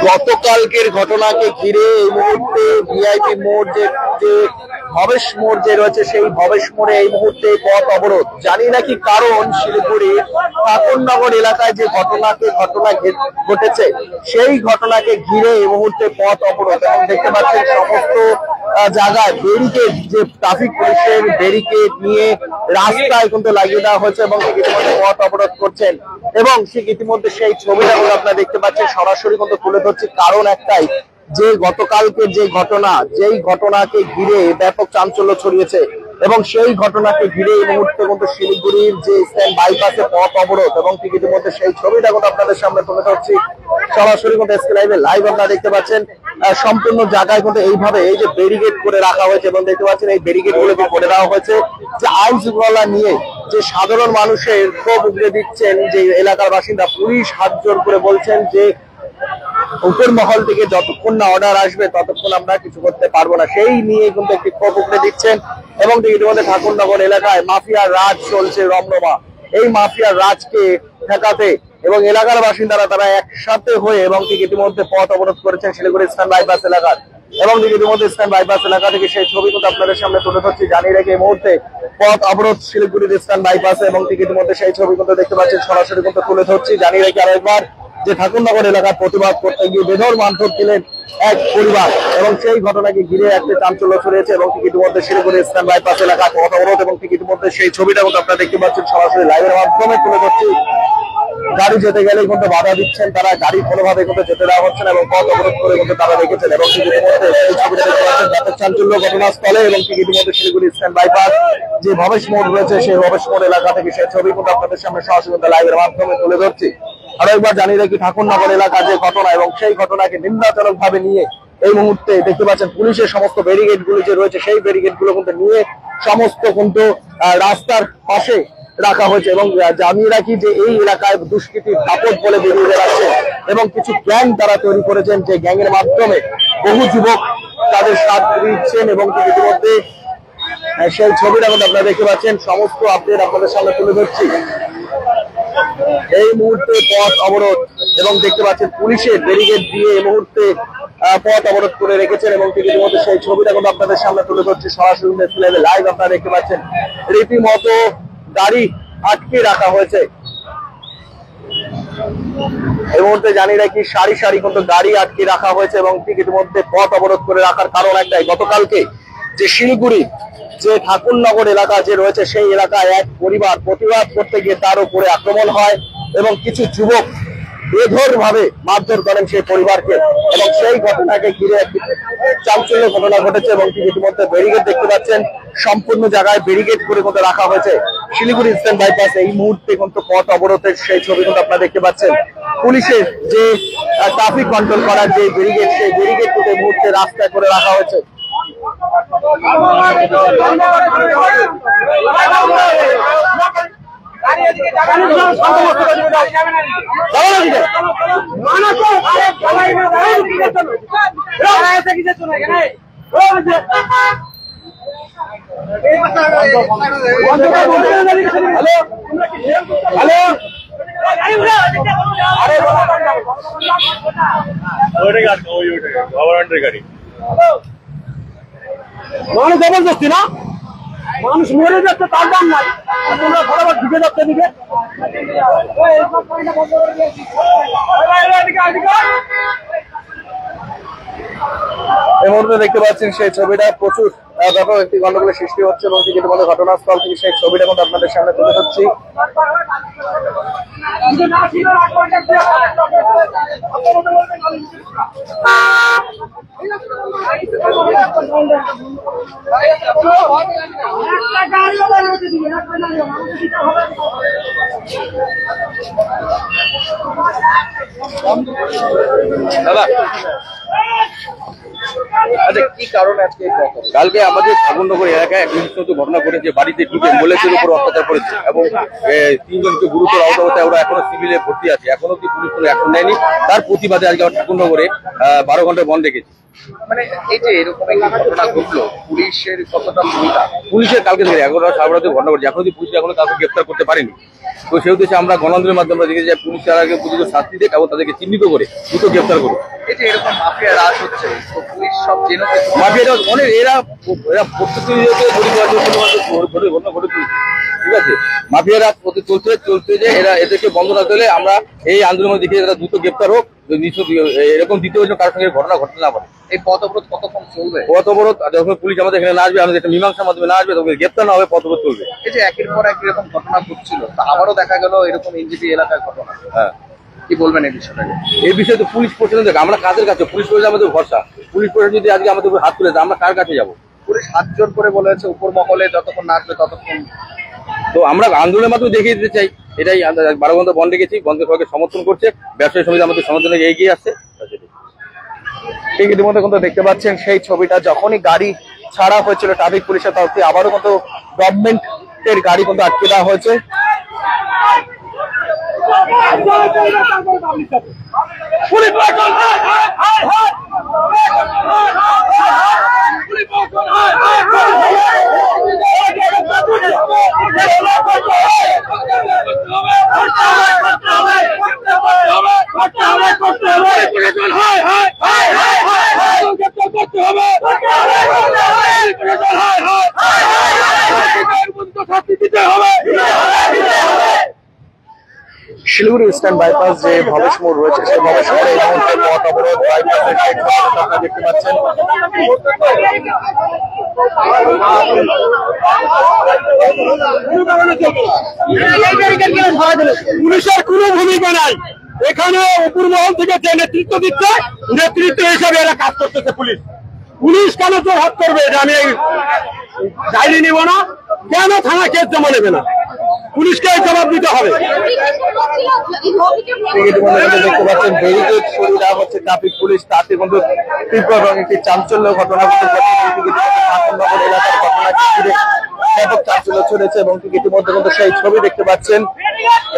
গতকালকের ঘটনাকে ঘিরে এই মুহূর্তে ভিআইপি মোড় যে ভবেশ মোড় যে রয়েছে সেই ভবেশ মোড়ে এই মুহূর্তে পথ অবরোধ। জানি না কি কারণ, শিলিগুড়ির ঠাকুরনগর এলাকায় যে ঘটনা ঘটেছে সেই ঘটনাকে ঘিরে এই মুহূর্তে পথ অবরোধ। এবং দেখতে পাচ্ছেন সমস্ত জায়গায় ব্যারিকেড, যে ট্রাফিক পুলিশের ব্যারিকেড নিয়ে রাস্তায় কিন্তু লাগিয়ে দেওয়া হয়েছে এবং ইতিমধ্যে পথ অবরোধ করছেন। এবং ঠিক ইতিমধ্যে সেই ছবিটা আপনারা দেখতে পাচ্ছেন, সরাসরি কিন্তু তুলে ধরছি। কারণ একটাই, যে গতকালকে যে ঘটনা, যেই ঘটনাকে ঘিরে ব্যাপক চাঞ্চল্য ছড়িয়েছে এবং সেই ঘটনাকে ঘিরে এই মুহূর্তে কিন্তু শিলিগুড়ির যে স্ট্যান্ড বাইপাসে পথ অবরোধ। এবং ঠিক ইতিমধ্যে সেই ছবিটা কিন্তু আপনাদের সামনে তুলে ধরছি সরাসরি কিন্তু এসকে লাইভে লাইভ আপনারা দেখতে পাচ্ছেন। সম্পূর্ণ জায়গায় কিন্তু এইভাবে এই যে ব্যারিকেড করে রাখা হয়েছে এবং দেখতে পাচ্ছেন এই ব্যারিকেড গুলোকে করে দেওয়া হয়েছে যে আইন শৃঙ্খলা নিয়ে যে সাধারণ মানুষের ক্ষোভ উগরে দিচ্ছেন যে এলাকার বাসিন্দা। পুলিশ হাত জোর করে বলছেন যে উপর মহল থেকে যতক্ষণ না অর্ডার আসবে ততক্ষণ আমরা কিছু করতে পারবো না, সেই নিয়ে কিন্তু একটি ক্ষোভ উগরে দিচ্ছেন। এবং ইতিমধ্যে ঠাকুরনগর এলাকায় মাফিয়ার রাজ চলছে রমরমা। এই মাফিয়ার রাজকে ঠেকাতে এবং এলাকার বাসিন্দারা তারা একসাথে হয়ে এবং ইতিমধ্যে পথ অবরোধ করেছেন শিলিগুড়ি স্ট্যান্ড বাইপাস এলাকার। এবং ইতিমধ্যে স্ট্যান্ড বাইপাস এলাকা থেকে সেই ছবি কিন্তু আপনাদের সামনে তুলে ধরছি। জানিয়ে রেখে এই মুহূর্তে পথ অবরোধ শিলিগুড়ির স্ট্যান্ড বাইপাসে এবং ইতিমধ্যে সেই ছবি কিন্তু দেখতে পাচ্ছেন সরাসরি কিন্তু তুলে ধরছি। জানিয়ে রেখে আরো একবার যে ঠাকুরনগর এলাকার প্রতিবাদ করতে গিয়ে বেধড় মারধর দিলেন এক পরিবার এবং সেই ঘটনাকে ঘিরে একটা চাঞ্চল্য ছড়িয়েছে। এবং ইতিমধ্যে শিলিগুড়ি স্ট্যান্ড বাইপাস এলাকার পথ অবরোধ এবং ইতিমধ্যে সেই ছবিটা কিন্তু আপনারা দেখতে পাচ্ছেন সরাসরি লাইভের মাধ্যমে তুলে ধরছি। গাড়ি যেতে গেলে কিন্তু বাধা দিচ্ছেন তারা, গাড়ি কোনোভাবে কিন্তু যেতে দেওয়া হচ্ছে না এবং পথ অবরোধ করে কিন্তু তারা রেখেছেন। এবং ইতিমধ্যে সেই ছবিটা দেখতে পাচ্ছেন ব্যাপক চাঞ্চল্য ঘটনাস্থলে। এবং ইতিমধ্যে শিলিগুড়ি স্ট্যান্ড বাইপাস যে ভবেশ মোড় রয়েছে সেই ভবেশ মোড় এলাকা থেকে সেই ছবি কিন্তু আপনাদের সামনে সরাসরি লাইভের মাধ্যমে তুলে ধরছি। আরো একবার জানিয়ে রাখি, ঠাকুরনগর এলাকার যে ঘটনা এবং সেই ঘটনাকে নিন্দাজনক ভাবে নিয়ে এই মুহূর্তে দেখতে পাচ্ছেন পুলিশের সমস্ত ব্যারিকেড গুলো যে রয়েছে সেই ব্যারিকেড গুলো কিন্তু নিয়ে সমস্ত কিন্তু রাস্তার পাশে রাখা হয়েছে। এবং জানিয়ে রাখি যে এই এলাকায় দুষ্কৃতির দাপট বলে বেরিয়ে বেড়াচ্ছে এবং কিছু গ্যাং তারা তৈরি করেছেন, যে গ্যাংয়ের মাধ্যমে বহু যুবক তাদের সাথ দিচ্ছেন। এবং ইতিমধ্যে সেই ছবিটা আপনারা দেখতে পাচ্ছেন, সমস্ত আপডেট আপনাদের সামনে তুলে ধরছি। এই মুহূর্তে পথ অবরোধ এবং দেখতে পাচ্ছেন পুলিশের ব্যারিকেড দিয়ে এই মুহূর্তে পথ অবরোধ করে রেখেছেন। এবং ইতিমধ্যে সেই ছবিটা কিন্তু আপনাদের সামনে তুলে ধরছি সরাসরি লাইভ আপনারা দেখতে পাচ্ছেন। রীতিমতো গাড়ি আটকে রাখা হয়েছে। এই মুহূর্তে জানিয়ে রাখি সারি সারি কিন্তু গাড়ি আটকে রাখা হয়েছে এবং ইতিমধ্যে পথ অবরোধ করে রাখার কারণ একটাই, গতকালকে যে শিলিগুড়ি যে ঠাকুরনগর এলাকা যে রয়েছে সেই এলাকায় এক পরিবার প্রতিবাদ করতে গিয়ে তার উপরে আক্রমণ হয় এবং কিছু যুবক বেধড় ভাবে মারধর করেন সেই পরিবারকে। এবং সেই ঘটনাকে ঘিরে একটি চাঞ্চল্য ঘটনা ঘটেছে। এবং ইতিমধ্যে ব্যারিকেড দেখতে পাচ্ছেন, সম্পূর্ণ জায়গায় ব্যারিকেড করে কিন্তু রাখা হয়েছে শিলিগুড়ি স্ট্যান্ড বাইপাস। এই মুহূর্তে কিন্তু পথ অবরোধের সেই ছবি কিন্তু আপনারা দেখতে পাচ্ছেন। পুলিশের যে ট্রাফিক কন্ট্রোল করার যে ব্যারিকেড, সেই ব্যারিকেড কিন্তু এই মুহূর্তে রাস্তায় করে রাখা হয়েছে। মানুষ জবরদস্তি না, মানুষ মরে যাচ্ছে তার দাম নাই, তোমরা ফটাফট ঢুকে যাচ্ছে দিকে। এই মুহূর্তে দেখতে পাচ্ছেন সেই ছবিটা প্রচুর ব্যাপক একটি গন্ডগোলের সৃষ্টি হচ্ছে এবং ইতিমধ্যে ঘটনাস্থল থেকে সেই ছবিটা কিন্তু আপনাদের সামনে তুলে ধরছি। দাদা আচ্ছা, কি কারণে আজকে কালকে আমাদের ঠাকুরনগর এলাকায় এক নির্দিষ্ট ঘটনা ঘটেছে, বাড়িতে ঢুকে মহিলাদের উপর অত্যাচার করেছে এবং 3 জনকে গুরুতর আহত অবস্থায় ওরা এখনো সিভিলে ভর্তি আছে, এখনো কি পুলিশ কোনো অ্যাকশন নেয়নি। তার প্রতিবাদে আজকে ঠাকুরনগরে 12 ঘন্টা বন্ধ রেখেছে। মানে এই যে এরকম একটা ঘটনা ঘটলো, পুলিশের কতটা ভূমিকা? পুলিশের কালকে ধরে 11টা সাড়ে 12টা ঘটনা ঘটছে, এখনো পুলিশ এখনো কাউকে গ্রেফতার করতে পারেনি। তো সেই উদ্দেশ্যে আমরা গণতন্ত্রের মাধ্যমে দেখেছি যে পুলিশ তার আগে পুলিশের শাস্তি দেখ এবং তাদেরকে চিহ্নিত করে দ্রুত গ্রেফতার করুক। এই যে এরকম মাফিয়া রাজ হচ্ছে, তো পুলিশ সব জেনে মাফিয়াটা অনেক এরা প্রত্যেকটি ঘটনা ঘটে চলেছে, ঠিক আছে। মাফিয়ারা চলতে যে এরা এদেরকে বন্ধ না হলে আমরা এই আন্দোলনের দিকে এরা দ্রুত গ্রেপ্তার হোক, এরকম দ্বিতীয় কারোর সঙ্গে ঘটনা ঘটতে না পারে। এই পথ অবরোধ কতক্ষণ চলবে? পথ অবরোধ যখন পুলিশ আমাদের এখানে না আসবে, আমাদের একটা মীমাংসার মাধ্যমে না আসবে, তখন গ্রেপ্তার না হবে, পথ অবরোধ চলবে। এই যে একের পর এক এরকম ঘটনা ঘটছিল, তা আবারও দেখা গেল এরকম এনজিপি এলাকার ঘটনা। হ্যাঁ, কি বলবেন এই বিষয়টাকে? এই বিষয়ে তো পুলিশ প্রশাসন দেখে আমরা কাদের কাছে, পুলিশ প্রশাসন আমাদের ভরসা। পুলিশ প্রশাসন যদি আজকে আমাদের উপর হাত তুলে দেয়, আমরা কার কাছে যাবো? পুলিশ হাত জোর করে বলেছে উপর মহলে যতক্ষণ না আসবে ততক্ষণ। তো আমরা আন্দোলনের মাধ্যমে দেখিয়ে দিতে চাই, এটাই 12 ঘন্টা বন্ধ রেখেছি, বন্ধের সবাইকে সমর্থন করছে, ব্যবসায়ী সমিতি আমাদের সমর্থনে এগিয়ে আসছে। ঠিক ইতিমধ্যে কিন্তু দেখতে পাচ্ছেন সেই ছবিটা, যখনই গাড়ি ছাড়া হয়েছিল ট্রাফিক পুলিশের তরফ থেকে, আবারও কিন্তু গভর্নমেন্টের গাড়ি কিন্তু আটকে দেওয়া হয়েছে। শিলিগুড়ি ইস্টার্ন বাইপাস যে ভবেশ মোড় রয়েছে, সেই ভবেশ মোড়ে এই মুহূর্তে পথ অবরোধ, বাইপাসের সেই ছবিটা আপনারা দেখতে পাচ্ছেন। পুলিশের কোনো ভূমিকা নাই এখানে, উপর মহল থেকে যে নেতৃত্ব দিচ্ছে, নেতৃত্ব হিসাবে এরা কাজ করতেছে। পুলিশ কেন তো হাত করবে, এটা আমি ডায়েরি নিব না, কেন থানা কেস জমা নেবে না, পুলিশকে জবাব দিতে হবে। দেখতে পাচ্ছেন ব্যারিকেড সরিয়ে দেওয়া হচ্ছে ট্রাফিক পুলিশ, তাতে কিন্তু তীব্র এবং একটি চাঞ্চল্য ঘটনা ঘটেছে এলাকার ঘটনাকে ঘিরে ব্যাপক চাঞ্চল্য ছড়েছে, এবং ঠিক ইতিমধ্যে কিন্তু সেই ছবি দেখতে পাচ্ছেন।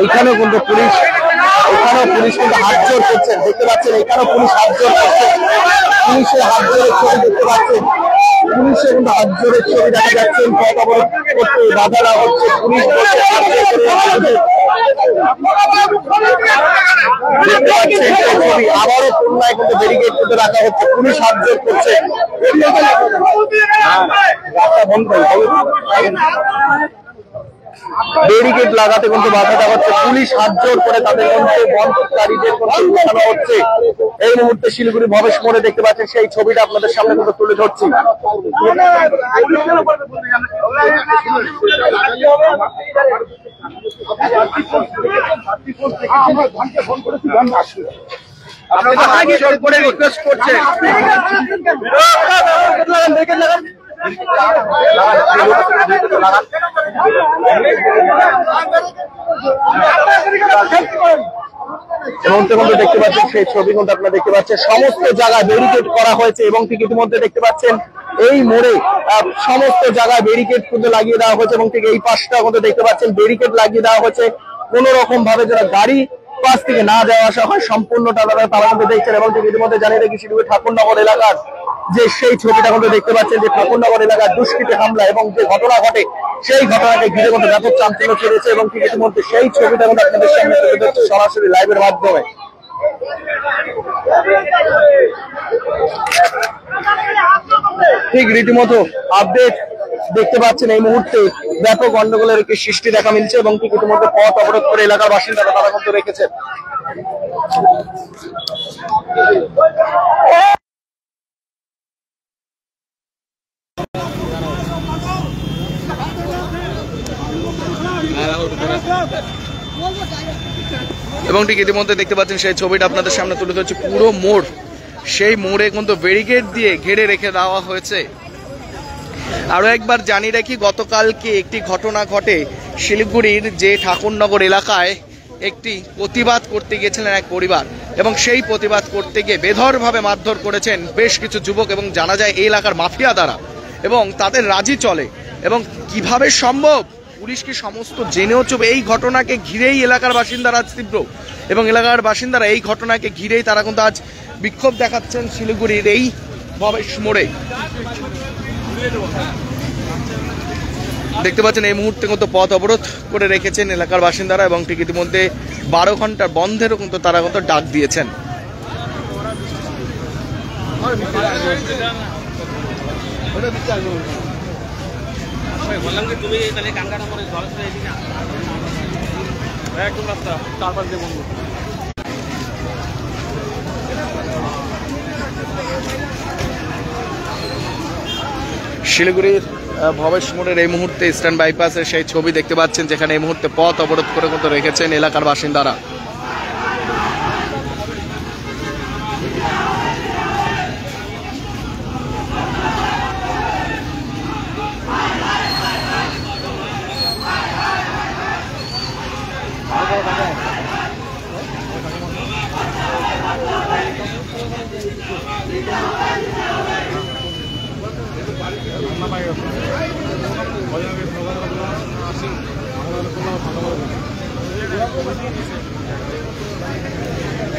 এইখানেও কিন্তু পুলিশ কিন্তু হাত জোর করছেন, দেখতে পাচ্ছেন এখানেও পুলিশ হাত জোর করছে, পুলিশের হাত জোরের ছবি দেখতে পাচ্ছেন, পুলিশের কিন্তু হাত জোরের ছবি দেখা যাচ্ছেন, পথ অবরোধ করতে বাধা দেওয়া হচ্ছে, পুলিশ আবারও খুলনায় কিন্তু ব্যারিকেড কিন্তু রাখা হচ্ছে, পুলিশ হাত জোর করছে, ব্যারিকেড লাগাতে কিন্তু বাধা দেওয়া হচ্ছে, পুলিশ হাত জোর করে তাদের মধ্যে বন্ধকারীদের উঠানো হচ্ছে। এই মুহূর্তে শিলিগুড়ি ভবেশ মোড়ে দেখতে পাচ্ছেন সেই ছবিটা আপনাদের সামনে কিন্তু তুলে ধরছি। রিকোয়েস্ট করছেন দেখতে পাচ্ছেন সেই ছবি কিন্তু আপনারা দেখতে পাচ্ছেন, সমস্ত জায়গায় ব্যারিকেড করা হয়েছে, এবং ঠিক ইতিমধ্যে দেখতে পাচ্ছেন এই মোড়ে সমস্ত জায়গায় ব্যারিকেড কিন্তু লাগিয়ে দেওয়া হয়েছে, এবং ঠিক এই পাশটা কিন্তু দেখতে পাচ্ছেন ব্যারিকেড লাগিয়ে দেওয়া হয়েছে, কোন রকম ভাবে যারা গাড়ি পাশ থেকে না যাওয়া আসা হয় সম্পূর্ণটা তারা কিন্তু দেখছেন। এবং ঠিক ইতিমধ্যে জানিয়ে রেখে শিলিগুড়ি ঠাকুরনগর এলাকার যে সেই ছবিটা কিন্তু দেখতে পাচ্ছেন, যে ঠাকুরনগর এলাকার দুষ্কৃতী হামলা এবং যে ঘটনা ঘটে, সেই ঘটনাকে ঘিরে কিন্তু ব্যাপক চাঞ্চল্য ছড়িয়েছে, এবং ঠিক ইতিমধ্যে সেই ছবিটা কিন্তু আপনাদের সামনে তুলে ধরছে সরাসরি লাইভের মাধ্যমে। ঠিক রীতিমতো আপডেট দেখতে পাচ্ছেন, এই মুহূর্তে ব্যাপক গন্ডগোলের একটি সৃষ্টি দেখা মিলছে, এবং ঠিক ইতিমধ্যে পথ অবরোধ করে এলাকার বাসিন্দারা তারা কিন্তু রেখেছেন। এবং ঠিক ইতিমধ্যে দেখতে পাচ্ছেন সেই ছবিটা আপনাদের সামনে তুলে ধরছে, পুরো মোড়, সেই মোড়ে কিন্তু ব্যারিকেড দিয়ে ঘিরে রেখে দেওয়া হয়েছে। আরো একবার জানিয়ে রাখি, গতকালকে একটি ঘটনা ঘটে শিলিগুড়ির যে ঠাকুরনগর এলাকায়, একটি প্রতিবাদ করতে গিয়েছিলেন এক পরিবার, এবং সেই প্রতিবাদ করতে গিয়ে বেধড়ভাবে মারধর করেছেন বেশ কিছু যুবক, এবং জানা যায় এই এলাকার মাফিয়া দ্বারা, এবং তাদের রাজি চলে। এবং কিভাবে সম্ভব, পুলিশকে সমস্ত জেনেও চলবে। এই ঘটনাকে ঘিরেই এলাকার বাসিন্দারা আজ তীব্র, এবং এলাকার বাসিন্দারা এই ঘটনাকে ঘিরেই তারা কিন্তু আজ বিক্ষোভ দেখাচ্ছেন শিলিগুড়ির এই ভবেশ মোড়ে। দেখতে পাচ্ছেন এই মুহূর্তে কিন্তু পথ অবরোধ করে রেখেছেন এলাকার বাসিন্দারা, এবং ঠিক ইতিমধ্যে 12 ঘন্টার বন্ধেরও কিন্তু তারা কিন্তু ডাক দিয়েছেন। বললাম যে তুমি তাহলে কাঙ্গাটা করে জল না একদম রাস্তা চারপাশ দিয়ে বন্ধু। শিলিগুড়ির ভবেশ মোড়ের এই মুহূর্তে ইস্টার্ন বাইপাসের সেই ছবি দেখতে পাচ্ছেন, যেখানে এই মুহূর্তে পথ অবরোধ করে মতো রেখেছেন এলাকার বাসিন্দারা।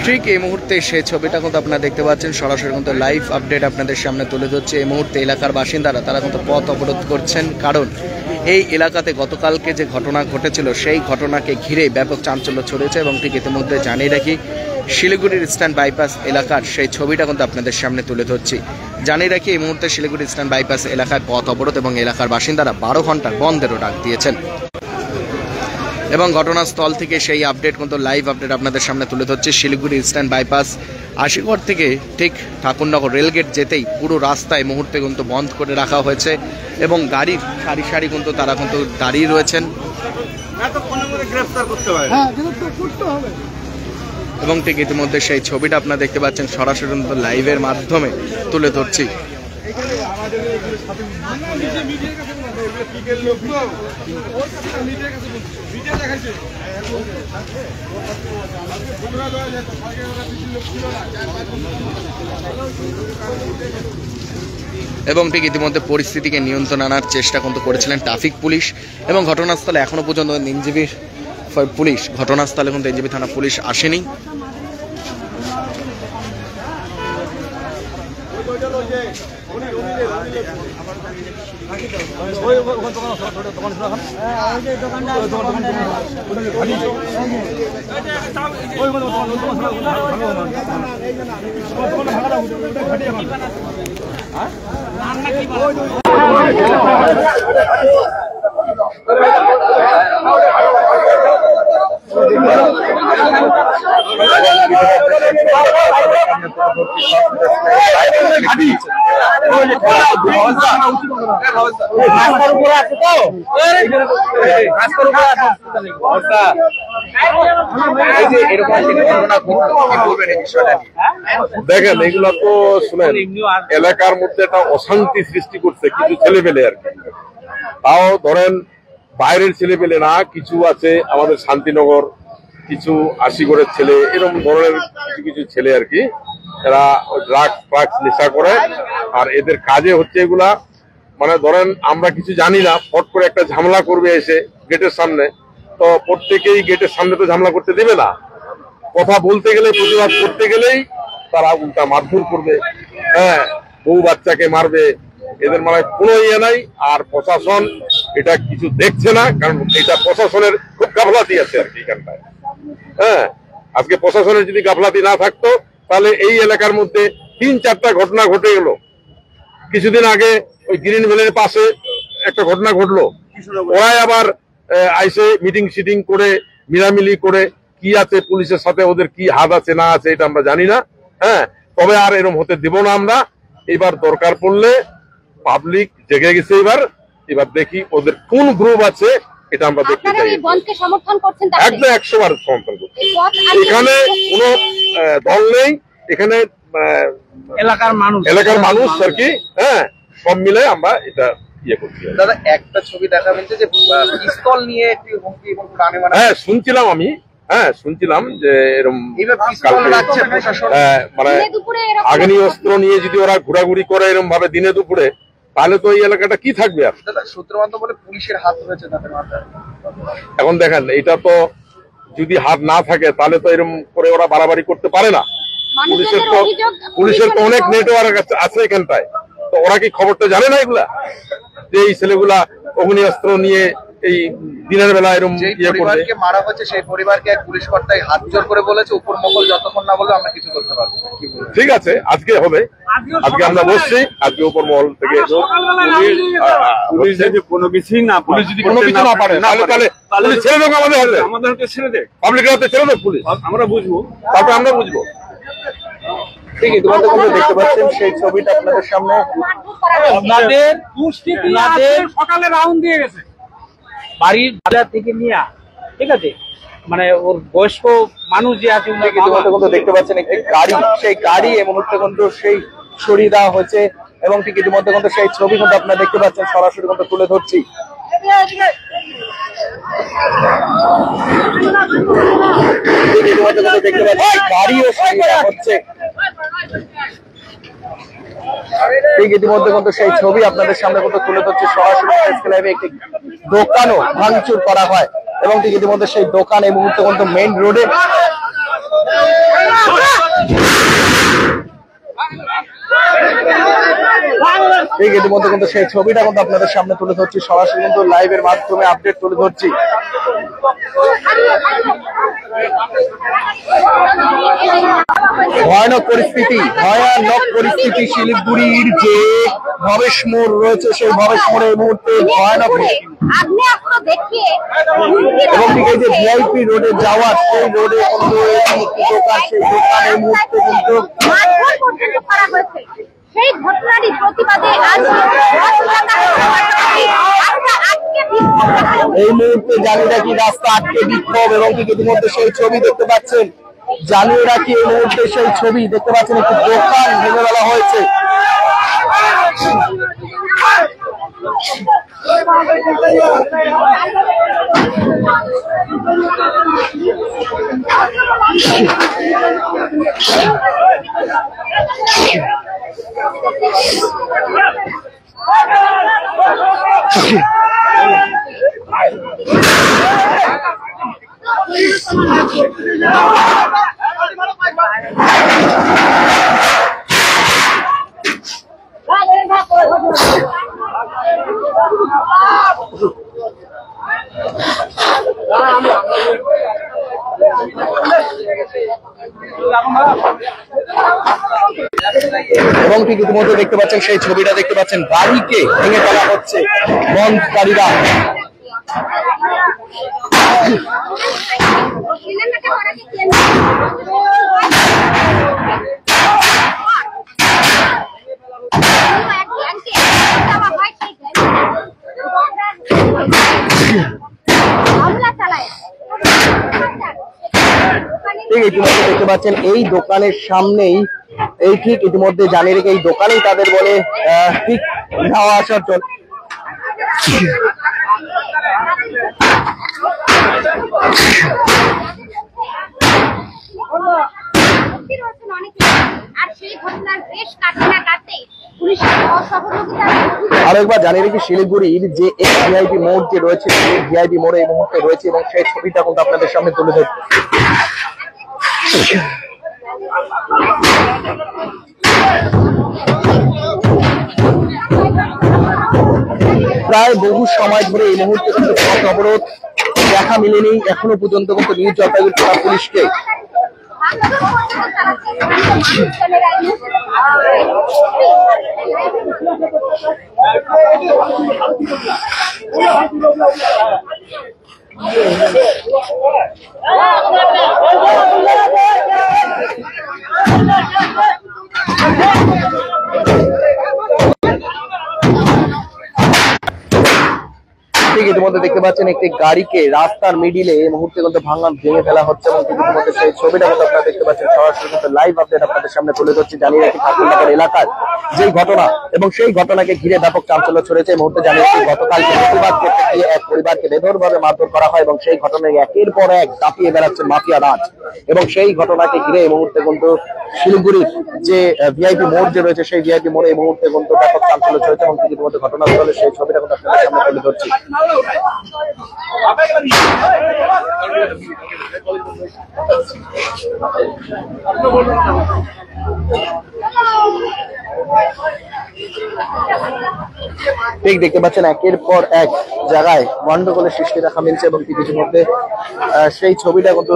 ঠিক এই মুহূর্তে সেই ছবিটা কিন্তু আপনারা দেখতে পাচ্ছেন, সরাসরি কিন্তু লাইভ আপডেট আপনাদের সামনে তুলে ধরছে। এই মুহূর্তে এলাকার বাসিন্দারা তারা কিন্তু পথ অবরোধ করছেন, কারণ এই এলাকাতে গতকালকে যে ঘটনা ঘটেছিল সেই ঘটনাকে ঘিরে ব্যাপক চাঞ্চল্য ছড়িয়েছে। এবং ঠিক ইতিমধ্যে জানিয়ে রাখি, শিলিগুড়ির ইস্টার্ন বাইপাস এলাকার সেই ছবিটা কিন্তু আপনাদের সামনে তুলে ধরছি। জানিয়ে রাখি, এই মুহূর্তে শিলিগুড়ি ইস্টার্ন বাইপাস এলাকায় পথ অবরোধ এবং এলাকার বাসিন্দারা 12 ঘন্টার বন্ধেরও ডাক দিয়েছেন। এবং ঘটনাস্থল থেকে সেই আপডেট কিন্তু লাইভ আপডেট আপনাদের সামনে তুলে ধরছে। শিলিগুড়ি ইস্টার্ন বাইপাস আশিগড় থেকে ঠিক ঠাকুরনগর রেলগেট যেতেই পুরো রাস্তায় মুহূর্তে কিন্তু বন্ধ করে রাখা হয়েছে এবং গাড়ির সারি সারি কিন্তু তারা কিন্তু দাঁড়িয়ে রয়েছেন। এবং ঠিক ইতিমধ্যে সেই ছবিটা আপনারা দেখতে পাচ্ছেন, সরাসরি কিন্তু লাইভের মাধ্যমে তুলে ধরছি। এবং ঠিক ইতিমধ্যে পরিস্থিতিকে নিয়ন্ত্রণ আনার চেষ্টা কিন্তু করেছিলেন ট্রাফিক পুলিশ। এবং ঘটনাস্থলে এখনো পর্যন্ত এনজিবি পুলিশ, ঘটনাস্থলে কিন্তু এনজিবি থানা পুলিশ আসেনি। দেখেন, এগুলো তো শুনেন, এলাকার মধ্যে একটা অশান্তি সৃষ্টি করছে কিছু ছেলে পেলে আর কি। তাও ধরেন বাইরের ছেলে পেলে না, কিছু আছে আমাদের শান্তিনগর, কিছু আশিগড়ের ছেলে, এরকম ধরনের কিছু কিছু ছেলে আর কি। এরা ড্রাগস নেশা করে, আর এদের কাজে হচ্ছে এগুলা, মানে ধরেন আমরা কিছু জানি না, ফট করে একটা ঝামেলা করবে এসে গেটের সামনে, তো প্রত্যেকেই গেটের সামনে তো ঝামেলা করতে দেবে না। কথা বলতে গেলে, প্রতিবাদ করতে গেলেই তারা উল্টা মারধর করবে, হ্যাঁ, বউ বাচ্চাকে মারবে। এদের মানে কোনো ইয়ে নাই। আর প্রশাসন এটা কিছু দেখছে না, কারণ এটা প্রশাসনের খুব গাফলাতি আছে আর কি এখানটায়। হ্যাঁ, আজকে প্রশাসনের যদি গাফলাতি না থাকতো তাহলে এই এলাকার মধ্যে 3-4টা ঘটনা ঘটে গেল। কিছুদিন আগে ওই গ্রিন ভ্যালির পাশে একটা ঘটনা ঘটলো, ওরাই আবার আইসে মিটিং সিটিং করে মিলামিলি করে কি আছে পুলিশের সাথে ওদের কি হাত আছে না আছে এটা আমরা জানি না। হ্যাঁ, তবে আর এরকম হতে দেব না আমরা। এবার দরকার পড়লে পাবলিক জেগে গেছে, এবার দেখি ওদের কোন গ্রুপ আছে এটা আমরা দেখতে চাই। একদম 100বার সমর্থন করছি। এখানে কোনো দল নেই, এখানে এলাকার মানুষ আর কি। হ্যাঁ, সব মিলে আমরা এটা ইয়ে করছি। দাদা, একটা ছবি দেখা যাচ্ছে যে পিস্তল নিয়ে হুমকি এবং প্রাণে মারা। হ্যাঁ, শুনছিলাম আমি, শুনছিলাম যে এরকম মানে আগ্নেয়াস্ত্র নিয়ে যদি ওরা ঘোরাঘুরি করে এরকম ভাবে দিনে দুপুরে, তাহলে তো এই এলাকাটা কি থাকবে আর। সূত্রমত বলে পুলিশের হাত রয়েছে তাদের মাথায়। এখন দেখেন, এটা তো যদি হাত না থাকে তাহলে তো এরকম করে ওরা বাড়াবাড়ি করতে পারে না। পুলিশের তো অনেক নেটওয়ার্ক আছে এখানটায়, তো ওরা কি খবরটা জানে না এগুলা, যে এই ছেলেগুলা অগ্নিয়াস্ত্র নিয়ে এই দিনের বেলা এরকম যে ইয়ে করবে। পরিবারকে মারা হচ্ছে সেই পরিবারকে এক পুলিশ কর্তায় হাত জোর করে বলেছে উপর মহল যতক্ষণ না বলবে আমরা কিছু করতে পারবো না। কি বলবো? ঠিক আছে, আজকে হবে, আজকে আমরা বসছি, আজকে উপর মহল থেকে পুলিশ যদি কোনো কিছুই না পুলিশ যদি কোনো কিছু না পারে তাহলে পুলিশ ছেড়ে দেবো আমাদের হাতে, আমাদের হাতে ছেড়ে দেয়, পাবলিকের হাতে ছেড়ে দেবো পুলিশ, আমরা বুঝবো, তারপরে আমরা বুঝবো। ঠিক ইতিমধ্যে কিন্তু দেখতে পাচ্ছেন সেই ছবিটা আপনাদের সামনে। আপনাদের সকালে রাউন্ড দিয়ে গেছে বাড়ির বাজার থেকে নিয়ে, ঠিক আছে, মানে ওর বয়স্ক মানুষ যে আছে ঠিক ইতিমধ্যে কিন্তু দেখতে পাচ্ছেন একটি গাড়ি, সেই গাড়ি এই মুহূর্তে কিন্তু সেই সরিয়ে দেওয়া হয়েছে এবং ঠিক ইতিমধ্যে কিন্তু সেই ছবি কিন্তু আপনারা দেখতে পাচ্ছেন, সরাসরি কিন্তু তুলে ধরছি। ঠিক ইতিমধ্যে কিন্তু দেখতে পাচ্ছেন গাড়িও সরিয়ে দেওয়া হচ্ছে। ঠিক ইতিমধ্যে কিন্তু সেই ছবি আপনাদের সামনে কিন্তু তুলে ধরছি সরাসরি। আজকে লাইভে একটি দোকানও ভাঙচুর করা হয় এবং ঠিক ইতিমধ্যে সেই দোকান এই মুহূর্তে কিন্তু মেইন রোডে ঠিক ইতিমধ্যে কিন্তু সেই ছবিটা কিন্তু আপনাদের সামনে তুলে ধরছি সরাসরি, কিন্তু লাইভের মাধ্যমে আপডেট তুলে ধরছি। ভয়ানক পরিস্থিতি শিলিগুড়ির যে ভবেশ মোড় রয়েছে সেই ভবেশ মোড়ে এই মুহূর্তে ভয়ানক, এবং ঠিক এই যে ভিআইপি রোডে যাওয়ার সেই রোডে কিন্তু দোকান, সেই দোকান এই মুহূর্তে কিন্তু সেই ঘটনারই প্রতিবাদে আজ এই মুহূর্তে জানিয়ে রাখি রাস্তা আটকে বিক্ষোভ এবং ঠিক ইতিমধ্যে সেই ছবি দেখতে পাচ্ছেন। জানিয়ে রাখি এই মুহূর্তে সেই ছবি দেখতে পাচ্ছেন, একটি দোকান ভেঙে ফেলা হয়েছে। এবং ঠিক ইতিমধ্যে দেখতে পাচ্ছেন সেই ছবিটা দেখতে পাচ্ছেন, গাড়িকে ভেঙে ফেলা হচ্ছে বন্ধকারীরা। ঠিক ইতিমধ্যে দেখতে পাচ্ছেন এই দোকানের সামনেই, এই ঠিক ইতিমধ্যে জানিয়ে রেখে এই দোকানেই তাদের বলে ঠিক যাওয়া আসার জন্য। আরেকবার জানিয়ে রেখে শিলিগুড়ির যে ভিআইপি মোড় যে রয়েছে, সেই ভিআইপি মোড়ে এই মুহূর্তে রয়েছে এবং সেই ছবিটা কিন্তু আপনাদের সামনে তুলে ধরছে। প্রায় বহু সময় ধরে এই মুহূর্তে কিন্তু পথ অবরোধ দেখা মিলেনি এখনো পর্যন্ত কিন্তু নিউ জলপাইগুড়ি থানা পুলিশকে। ঠিক ইতিমধ্যে দেখতে পাচ্ছেন একটি গাড়িকে রাস্তার মিডিলে এই মুহূর্তে কিন্তু ভেঙে ফেলা হচ্ছে এবং ইতিমধ্যে সেই ছবিটা কিন্তু আপনারা দেখতে পাচ্ছেন সরাসরি কিন্তু লাইভ আপডেট আপনাদের সামনে তুলে ধরছি। জানিয়ে রাখি ঠাকুরনগর এলাকার যেই ঘটনা এবং সেই ঘটনাকে ঘিরে ব্যাপক চাঞ্চল্য ছড়েছে। এই মুহূর্তে জানিয়ে রাখি গতকালকে প্রতিবাদ করতে গিয়ে এক পরিবারকে বেধড়কভাবে মারধর করা হয় এবং সেই ঘটনায় একের পর এক দাপিয়ে বেড়াচ্ছে মাফিয়া রাজ এবং সেই ঘটনাকে ঘিরে এই মুহূর্তে কিন্তু শিলিগুড়ির যে ভিআইপি মোড় যে রয়েছে সেই ভিআইপি মোড়ে এই মুহূর্তে কিন্তু ব্যাপক চাঞ্চল্য ছড়েছে এবং ইতিমধ্যে ঘটনাস্থলে সেই ছবিটা কিন্তু আপনাদের সামনে তুলে ধরছি। ঠিক দেখতে পাচ্ছেন একের পর এক জায়গায় গন্ডগোলের সৃষ্টি দেখা মিলছে এবং কিছুর মধ্যে সেই ছবিটা কিন্তু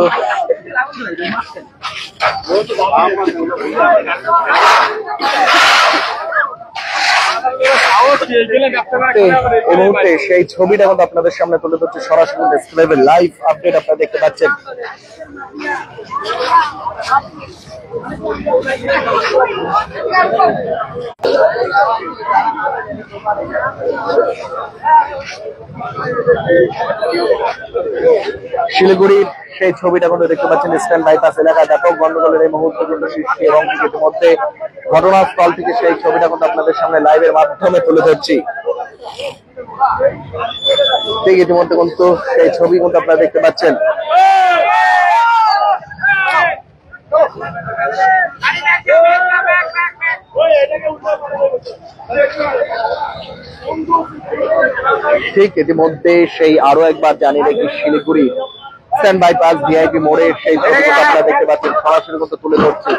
এই মুহূর্তে সেই ছবিটা কিন্তু আপনাদের সামনে তুলে ধরছে সরাসরি লাইভ আপডেট আপনারা দেখতে পাচ্ছেন। শিলিগুড়ির সেই ছবিটা কিন্তু দেখতে পাচ্ছেন ইস্টার্ন বাইপাস এলাকায় ব্যাপক গন্ডগোলের এই মুহূর্তে কিন্তু সৃষ্টি এবং ইতিমধ্যে ঘটনাস্থল থেকে সেই ছবিটা কিন্তু আপনাদের সামনে লাইভের মাধ্যমে তুলে ধরছি। ঠিক ইতিমধ্যে কিন্তু সেই ছবি কিন্তু আপনারা দেখতে পাচ্ছেন। ঠিক ইতিমধ্যে সেই আরো একবার জানিয়ে রেখে শিলিগুড়ি ইস্টার্ন বাইপাস ভিআইপি মোড়ে সেই ছবি আপনারা দেখতে পাচ্ছেন সরাসরি কিন্তু তুলে ধরছি।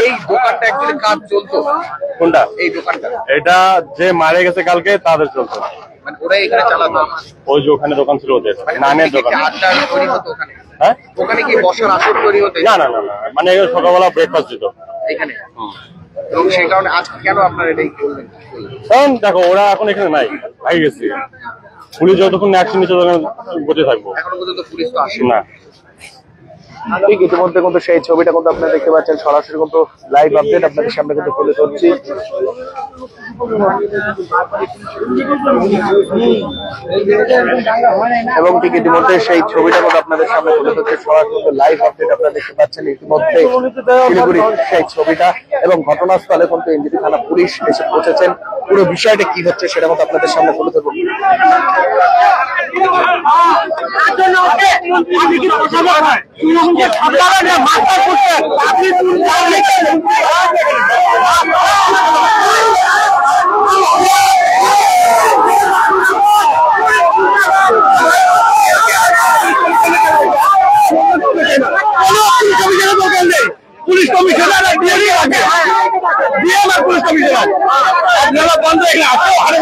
এই দোকানটা অ্যাকচুয়ালি কাজ চলতো কোনটা? এই দোকানটা এটা যে মারা গেছে কালকে তাদের চলতো, মানে ওরা এখানে চালাতো? ওই যে ওখানে দোকান ছিল ওদের, নানের দোকান। আড্ডা তৈরি হতো ওখানে? হ্যাঁ, ওখানে কি বসার আসর তৈরি হতো? না না না না, মানে সকালবেলা ব্রেকফাস্ট দিত এখানে, এবং সেই কারণে আজকে কেন আপনারা এটাই করলেন? কারণ দেখো ওরা এখন এখানে নাই, ভাই গেছে। পুলিশ যতক্ষণ অ্যাকশন নিচ্ছে ততক্ষণ বসে থাকবো। এখনো পর্যন্ত পুলিশ তো আসে না। ঠিক ইতিমধ্যে কিন্তু সেই ছবিটা কিন্তু আপনারা দেখতে পাচ্ছেন সরাসরি কিন্তু লাইভ আপডেট আপনাদের সামনে কিন্তু তুলে ধরছি। এবং ঠিক ইতিমধ্যে সেই ছবিটা কিন্তু আপনাদের সামনে তুলে ধরছে সরাসরি লাইভ আপডেট আপনারা দেখতে পাচ্ছেন ইতিমধ্যে শিলিগুড়ি সেই ছবিটা এবং ঘটনাস্থলে কিন্তু এনজিপি থানা পুলিশ এসে পৌঁছেছেন। পুরো বিষয়টা কি হচ্ছে সেটা কিন্তু আপনাদের সামনে তুলে ধরবো। পুলিশ কমিশনার পুলিশ কমিশনার আপনারা বন্ধ এখানে আসো হারে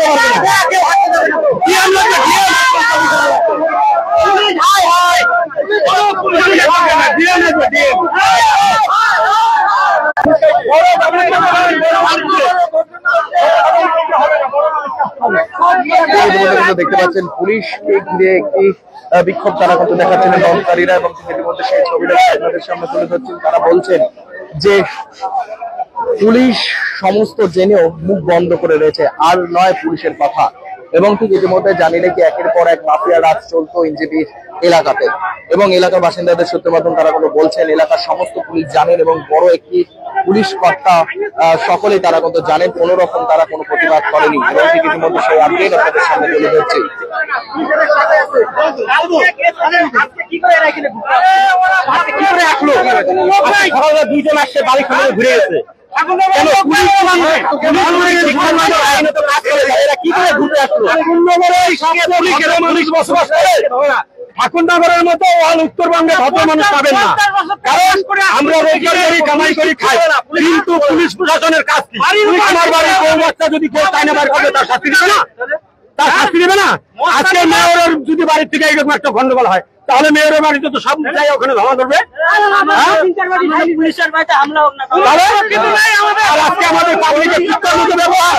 দেখতে পাচ্ছেন পুলিশকে ঘিরে একটি বিক্ষোভ তারা কিন্তু দেখাচ্ছেন দমনকারীরা এবং ইতিমধ্যে সেই ছবিটা আপনাদের সামনে তুলে ধরছেন। তারা বলছেন যে পুলিশ সমস্ত জেনেও মুখ বন্ধ করে রয়েছে, আর নয় পুলিশের কথা। এবং ঠিক ইতিমধ্যে জানিয়ে রেখে একের পর এক মাফিয়া রাজ চলতো এনজেপির এলাকাতে এবং এলাকার বাসিন্দাদের সূত্র মাধ্যমে তারা কিন্তু বলছেন এলাকার সমস্ত পুলিশ জানেন এবং বড় একটি পুলিশ কর্তা সকলেই তারা কিন্তু জানেন, কোন রকম তারা কোনো প্রতিবাদ করেনি। এবং ঠিক ইতিমধ্যে সেই আপডেট আপনাদের সামনে তুলে ধরছি। দুইজন আসছে বাড়ি খানে ঘুরে গেছে, ঠাকুরনগরের মতো উত্তরবঙ্গে ভদ্র মানুষ পাবেন না, কারণ আমরা রোজগার করি কামাই করি খাই, কিন্তু পুলিশ প্রশাসনের কাজ কি? আমার বাড়ির বউ বাচ্চা যদি কেউ চাইনা বার করবে তার শাস্তি দেবে না? তার শাস্তি দেবে না? আজকে মেয়রের যদি বাড়ির থেকে এইরকম একটা গন্ডগোল হয় তাহলে মেয়রের বাড়িতে তো সব জায়গায় ওখানে ধাওয়া করবে। আর আজকে আমাদের পাবলিকের কুত্তার মতো ব্যবহার,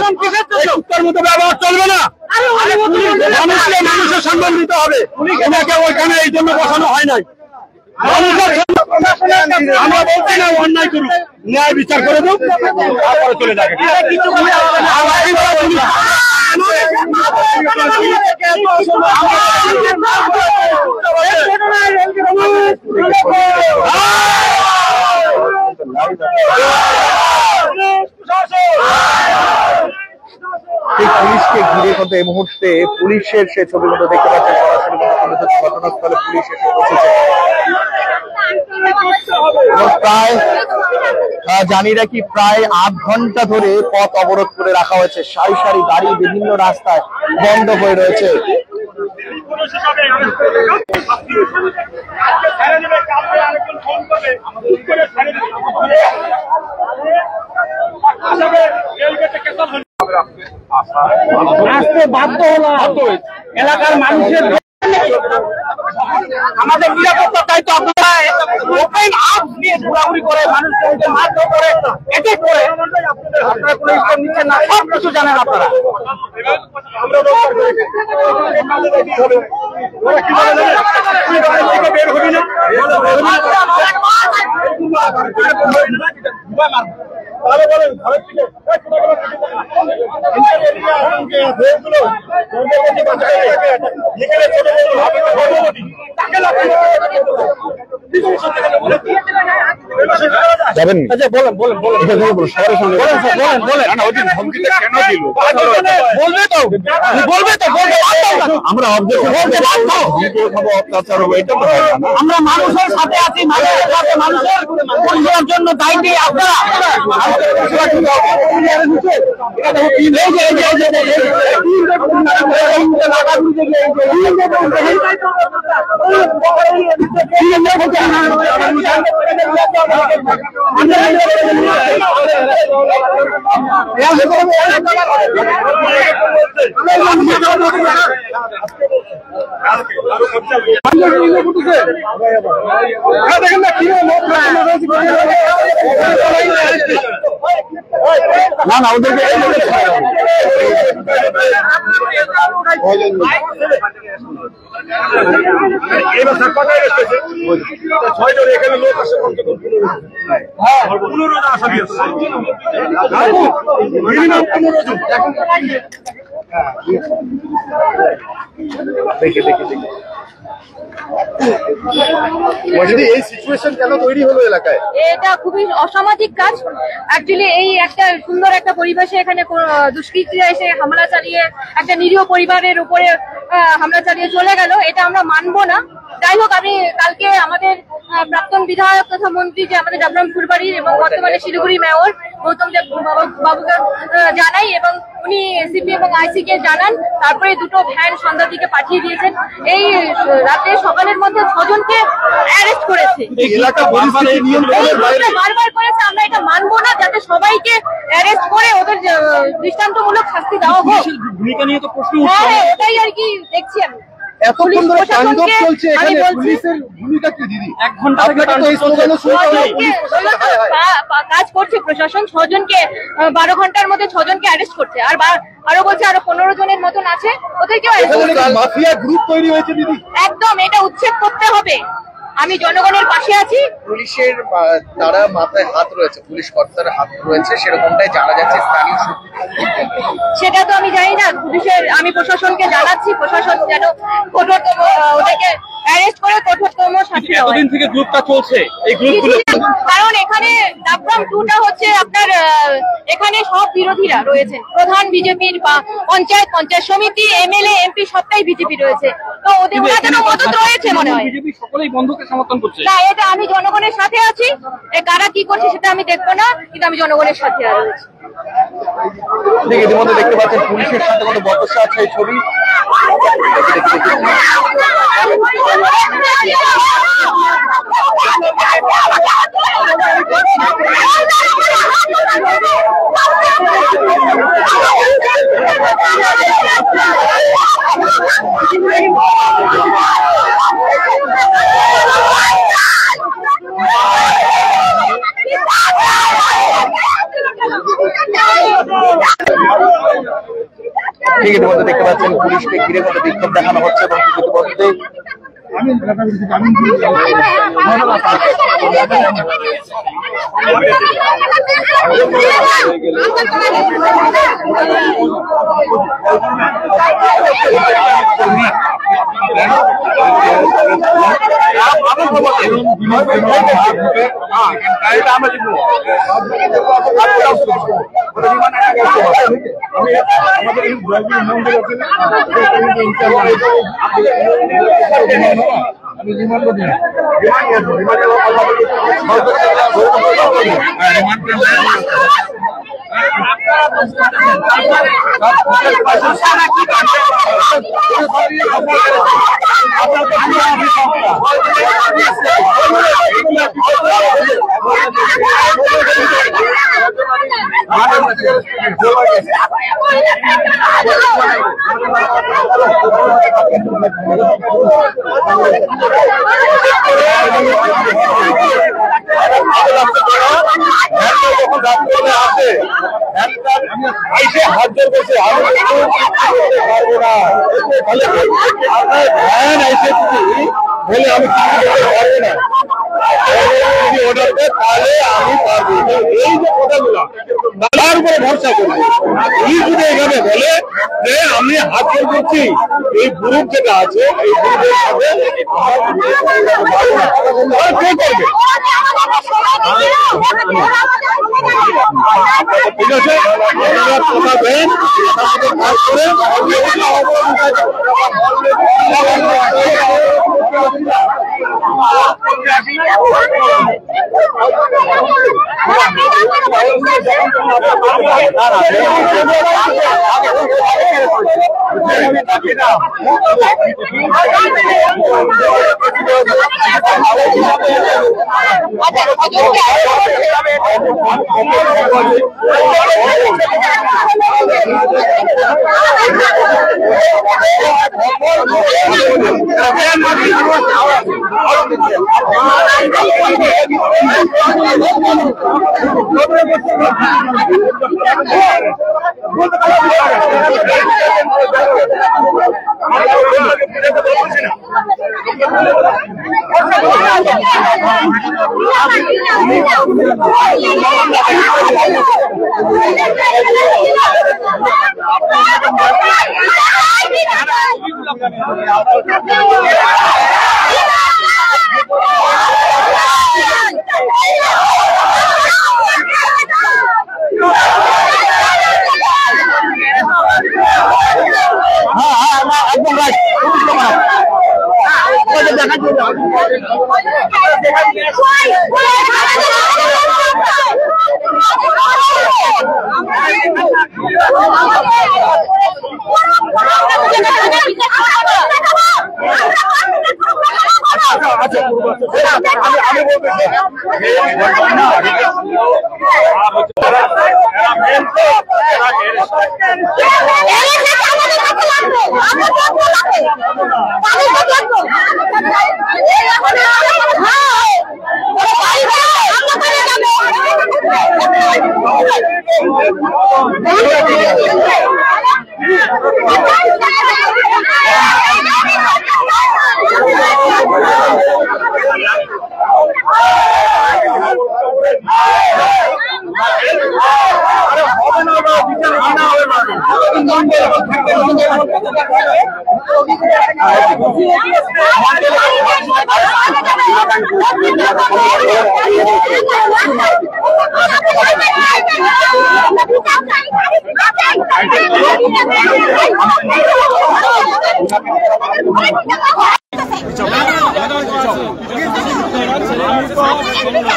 কুত্তার মতো ব্যবহার চলবে না। মানুষকে মানুষের সম্মান দিতে হবে, ওনাকে ওইখানে এই জন্য বসানো হয় নাই। আমরা বলছি না অন্যায় করুক, ন্যায় বিচার করে দেব, তারপরে চলে যাবে। ঠিক পুলিশকে ঘিরে কিন্তু এই মুহূর্তে পুলিশের সে ছবি কিন্তু দেখতে পাচ্ছেন সরাসরি ঘটনাস্থলে পুলিশ এসে পৌঁছেছে। প্রায় জানি রাখি প্রায় 8 ঘন্টা ধরে পথ অবরোধ করে রাখা হয়েছে। সারি সারি গাড়ি বিভিন্ন রাস্তায় বন্ধ হয়ে রয়েছে। আসতে বাধ্য হলাম এলাকার মানুষের আমাদের নিরাপত্তার দায়িত্ব আপনারা ওপেন আপ নিয়ে ঘোরাঘুরি করে মানুষকে মারধর করে অ্যাটাক করে আপনারা কোনো স্টেপ নিচ্ছেন না, সব কিছু জানেন আপনারা। বের হবি না যাবেন? আচ্ছা বলেন বলেন বলেন সবার সঙ্গে বলেন স্যার বলেন বলেন। ধমকিটা কেন দিল? বলবে তো বলবে তো আমরা অত্যাচার হবে এটা তো হয় না। আমরা মানুষের সাথে আছি, মানুষের সাথে মানুষের পরিষেবার জন্য দায়িত্বে আপনারা। না না ওদেরকে এখানে লোক আসে এই সিচুয়েশন কেন তৈরি হলো এলাকায়? এটা খুবই অসামাজিক কাজ। অ্যাকচুয়ালি এই একটা সুন্দর একটা পরিবেশে এখানে দুষ্কৃতীরা এসে হামলা চালিয়ে একটা নিরীহ পরিবারের উপরে হামলা চালিয়ে চলে গেল, এটা আমরা মানবো না। যাই হোক, আমি কালকে আমাদের প্রাক্তন বিধায়ক তথা মন্ত্রী যে আমাদের ডাবগ্রাম ফুলবাড়ির এবং বর্তমানে শিলিগুড়ি মেয়র গৌতম দেব বাবুকে জানাই এবং উনি এসিপি এবং আইসি কে জানান। তারপরে দুটো ভ্যান সন্ধ্যার দিকে পাঠিয়ে দিয়েছেন। এই রাতে সকালের মধ্যে 6 জনকে অ্যারেস্ট করেছে। বারবার করেছে, আমরা এটা মানবো না। যাতে সবাইকে অ্যারেস্ট করে ওদের দৃষ্টান্তমূলক শাস্তি দেওয়া হোক। ভূমিকা নিয়ে তো প্রশ্ন হ্যাঁ, ওটাই আর কি দেখছি আমি। এতক্ষণ ধরে তাণ্ডব চলছে এখানে, পুলিশের ভূমিকা কি দিদি? 1 ঘন্টা থেকে কাজ করছে প্রশাসন। 6 জনকে 12 ঘন্টার মধ্যে 6 জনকে অ্যারেস্ট করছে। আর আরো বলছে আরো 15 জনের মতন আছে, ওদেরকেও মাফিয়া গ্রুপ তৈরি হয়েছে দিদি। একদম এটা উচ্ছেদ করতে হবে। আমি জনগণের পাশে আছি। পুলিশের তারা মাথায় হাত রয়েছে, পুলিশ কর্তার হাত রয়েছে, সেরকমটাই জানা যাচ্ছে স্থানীয় সূত্রে। সেটা তো আমি জানি না। পুলিশের আমি প্রশাসনকে জানাচ্ছি, প্রশাসন যেন কঠোরতম ওদেরকে অ্যারেস্ট করে কঠোরতম শাস্তি দেওয়া হয়। এতদিন থেকে গ্রুপটা চলছে, এই গ্রুপগুলো কারণ এখানে ডাবগ্রাম 2টা হচ্ছে আপনার এখানে সব বিরোধীরা রয়েছেন। প্রধান বিজেপির বা পঞ্চায়েত সমিতি, এমএলএ, এমপি সবটাই বিজেপি রয়েছে। তো ওদের ওনাদের মদত রয়েছে মনে হয়। বিজেপি সকলেই বন্ধুকে সমর্থন করছে। না, এটা আমি জনগণের সাথে আছি। কারা কি করছে সেটা আমি দেখবো না, কিন্তু আমি জনগণের সাথে রয়েছি। ইতিমধ্যে দেখতে পাচ্ছেন পুলিশের সাথে কত বচসা আছে এই ছবি। ঠিক ইতিমধ্যে দেখতে পাচ্ছেন পুলিশকে ঘিরে কত বিক্ষোভ দেখানো হচ্ছে এবং ইতিমধ্যে বলে আমি পারবো না, অর্ডার দেয় তাহলে আমি পারবো। এই যে কথাগুলো তার উপরে ভরসা করবো। এই যদি এখানে বলে যে আমি হাত জোর করছি, এই গ্রুপ যেটা আছে এই গ্রুপের সাথে পারবো না, আর কে করবে? ঠিক আছে, কথা দেন, কাজ করে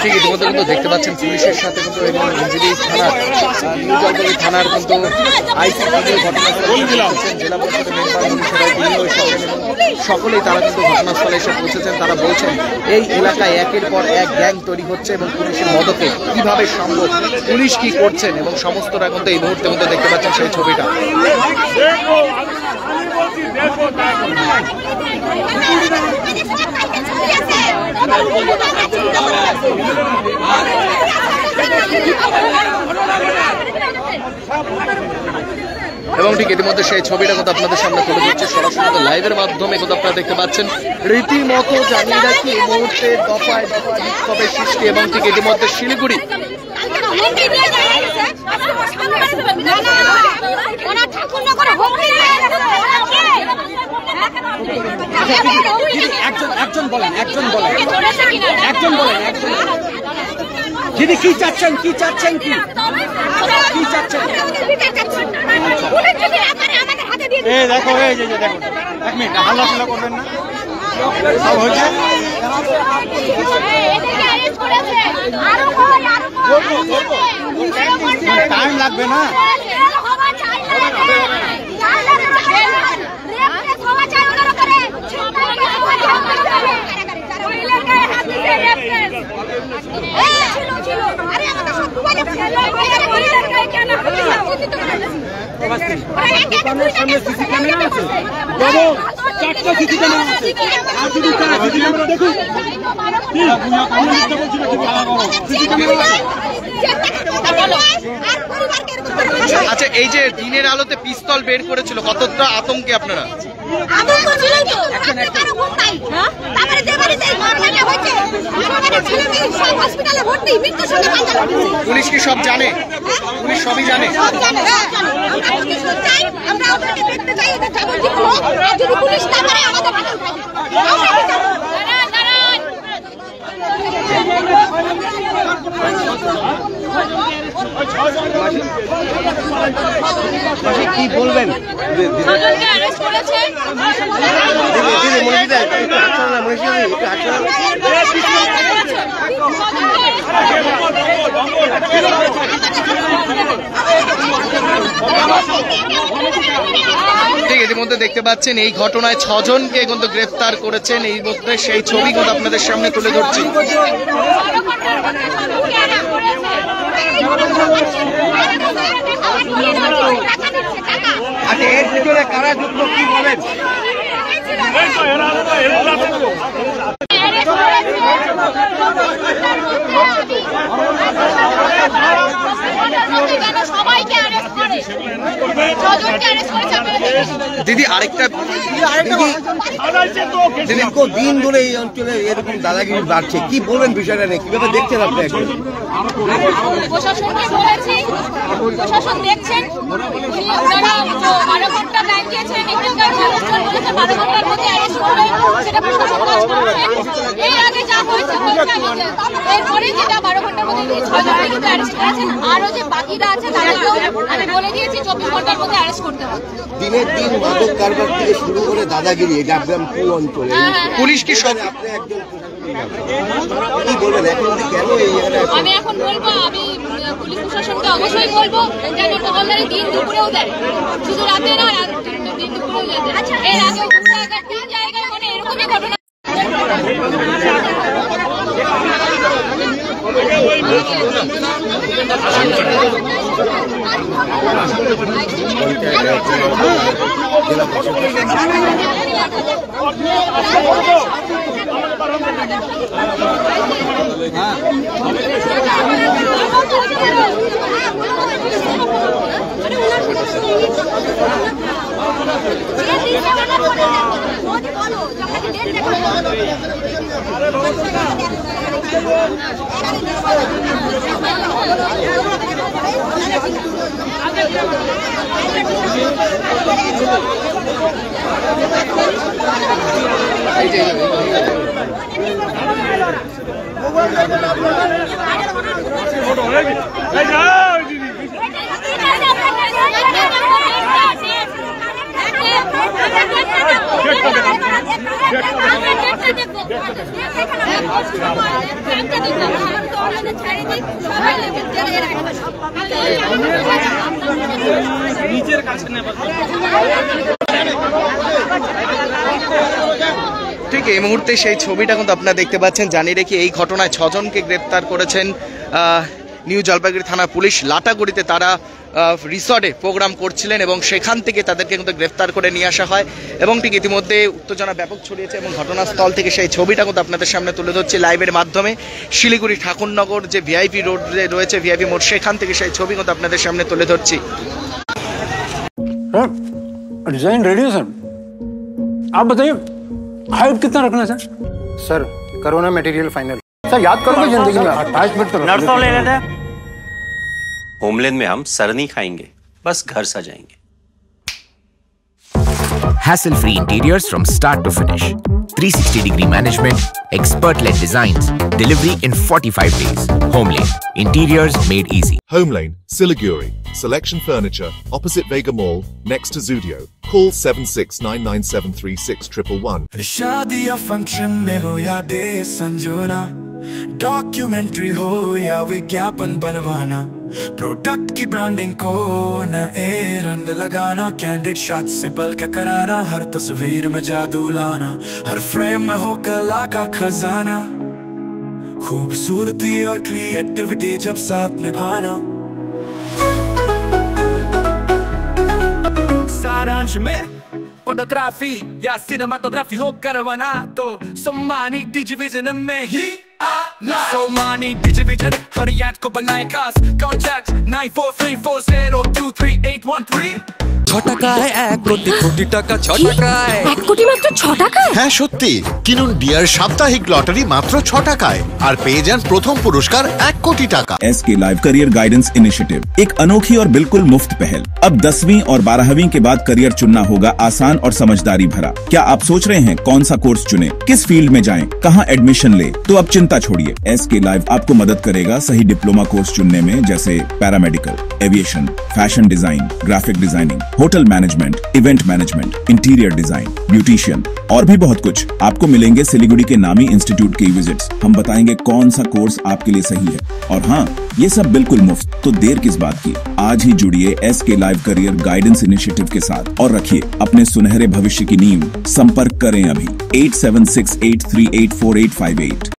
ঠিক ইতিমধ্যে কিন্তু দেখতে পাচ্ছেন পুলিশের সাথে কিন্তু ইঞ্জিরি থানার নিউ জলপাইগুড়ি থানার কিন্তু আইসিপি ঘটনাস্থলে জেলা পরিষদের মেম্বার সকলেই তারা কিন্তু ঘটনাস্থলে এসে পৌঁছেছেন। তারা বলছেন এই এলাকায় একের পর এক গ্যাং তৈরি হচ্ছে এবং পুলিশের মদতে কিভাবে সম্ভব, পুলিশ কি করছেন এবং সমস্তটা কিন্তু এই মুহূর্তের মধ্যে দেখতে পাচ্ছেন সেই ছবিটা। এবং ঠিক ইতিমধ্যে সেই ছবিটা কিন্তু আপনাদের সামনে তুলে ধরছে সরাসরি লাইভের মাধ্যমে কিন্তু আপনারা দেখতে পাচ্ছেন। রীতিমতো জানিয়ে রাখি এই মুহূর্তে দফায় দফায় বিক্ষোভের সৃষ্টি এবং ঠিক ইতিমধ্যে শিলিগুড়ি দিদি কি চাচ্ছেন, কি চাচ্ছেন, কি চাচ্ছেন? এই দেখো এই যে দেখো 1 মিনিট হাল্লা করবেন না সব হয়েছে টাইম লাগবে না আচ্ছা, এই যে দিনের আলোতে পিস্তল বের করেছিল, কতটা আতঙ্কে আপনারা? পুলিশ কি সব জানে? পুলিশ সবই জানে। কি বলবেন? ঠিক ইতিমধ্যে দেখতে পাচ্ছেন এই ঘটনায় 6 জনকে কিন্তু গ্রেফতার করেছেন। এই মধ্যে সেই ছবি কিন্তু আপনাদের সামনে তুলে ধরছি। আচ্ছা, এর ভিতরে কারা যুক্ত কি বলেন? দিদি আরেকটা দিন ধরে এই অঞ্চলে এরকম দাদাগিরি বাড়ছে, কি বলবেন বিষয়টা নিয়ে? কিভাবে দেখছেন আপনি? প্রশাসন দেখছেন, 12 ঘন্টা টাইম দিয়েছেন, ঘন্টার মধ্যে অ্যারেস্ট করবেন, সেটা প্রশাসন কাজ করছে। এর আগে যা হয়েছে এরপরে যেটা 12 ঘন্টার মধ্যে 6 জনকে কিন্তু অ্যারেস্ট করেছেন। আরো যে বাকিরা আছে তাদেরকেও আমি বলে দিয়েছি 24 ঘন্টার মধ্যে অ্যারেস্ট করতে হবে। দিনের দিন মাদক কারবার থেকে শুরু করে দাদাগিরি ডাবগ্রাম অঞ্চলে পুলিশ কি সব? আপনি একজন কি বলবেন এখন কেন এই আমি এখন বলবো, আমি পুলিশ প্রশাসনকে অবশ্যই বলবো যেন টহলদারি দিন দুপুরেও দেয়, শুধু রাতে না, দিন দুপুরেও দেয়। এর আগে 3 জায়গায় মানে এরকমই ঘটনা। ঠিক এই মুহূর্তে সেই ছবিটা কিন্তু আপনারা দেখতে পাচ্ছেন। জানিয়ে রেখে এই ঘটনায় 6 জনকে গ্রেপ্তার করেছেন নিউ জলপাইগুড়ি থানা পুলিশ। লাটাগুড়িতে তারা রিসর্টে প্রোগ্রাম করছিলেন এবং সেখান থেকে তাদেরকে কিন্তু গ্রেফতার করে নিয়ে আসা হয় এবং ঠিক ইতিমধ্যে উত্তেজনা ব্যাপক ছড়িয়েছে এবং ঘটনাস্থল থেকে সেই ছবিটা কিন্তু আপনাদের সামনে তুলে ধরছি লাইভের মাধ্যমে। শিলিগুড়ি ঠাকুরনগর যে ভিআইপি রোড রয়েছে, ভিআইপি মোড়, সেখান থেকে সেই ছবি কিন্তু আপনাদের সামনে তুলে ধরছি। डिजाइन रेडी है सर, आप बताइए हाइट कितना रखना है sir corona material final. Sir याद करोगे जिंदगी में 28 मिनट तो नर्सों ले लेते हैं। होमलैंड में हम सर नहीं खाएंगे, बस घर सजाएंगे। Hassle-free interiors from start to finish. 360-degree management, expert-led designs, Delivery in 45 days. Homelane. Interiors made easy. Homelane, Siliguri. Selection Furniture, opposite Vega Mall, next to Zudio. Call 7699736111. शादी या फंक्शन में हो या दे संजोना, डॉक्यूमेंट्री हो या विज्ञापन बनवाना, प्रोडक्ट की ब्रांडिंग को न रंग लगाना, कैंडिड शॉट से बल्कि कराना, हर तस्वीर में जादू लाना, हर फ्रेम में हो कला का खजाना, खूबसूरती और क्रिएटिविटी जब साथ निभाना। सारांश में फोटोग्राफी या सिनेमाटोग्राफी हो करवाना तो सोमानी डिजिविजन में ही आना। सोमानी डिजिविजन हर याद को बनाए खास। कॉन्टैक्ट 9434023813। छोटा का है 1 কোটি টাকা, छोटा का है 1 কোটি মাত্র 6 টাকায়। হ্যাঁ সত্যি, কিনুন ডিয়ার সাপ্তাহিক লটারি মাত্র 6 টাকায় আর পেয়ে যান প্রথম পুরস্কার 1 কোটি টাকা। SK live career guidance initiative एक अनोखी और बिल्कुल मुफ्त पहल। अब 10वीं और 12वीं के बाद करियर चुनना होगा आसान और समझदारी भरा। क्या आप सोच रहे हैं कौन सा कोर्स चुने, किस फील्ड में जाएं, कहां एडमिशन ले? तो अब चिंता छोड़िए, SK लाइव आपको मदद करेगा सही डिप्लोमा कोर्स चुनने में, जैसे paramedical, aviation, fashion design, graphic designing, hotel management, event management, interior design, beautician और भी बहुत कुछ। आपको मिलेंगे सिलीगुड़ी के नामी इंस्टीट्यूट की विजिट्स। हम बताएंगे कौन सा कोर्स आपके लिए सही है, और हाँ, ये सब बिल्कुल मुफ्त। तो देर किस बात की, आज ही जुड़िए SK live career guidance initiative के साथ और रखिए अपने सुनहरे भविष्य की नींव। संपर्क करें अभी 8768384858।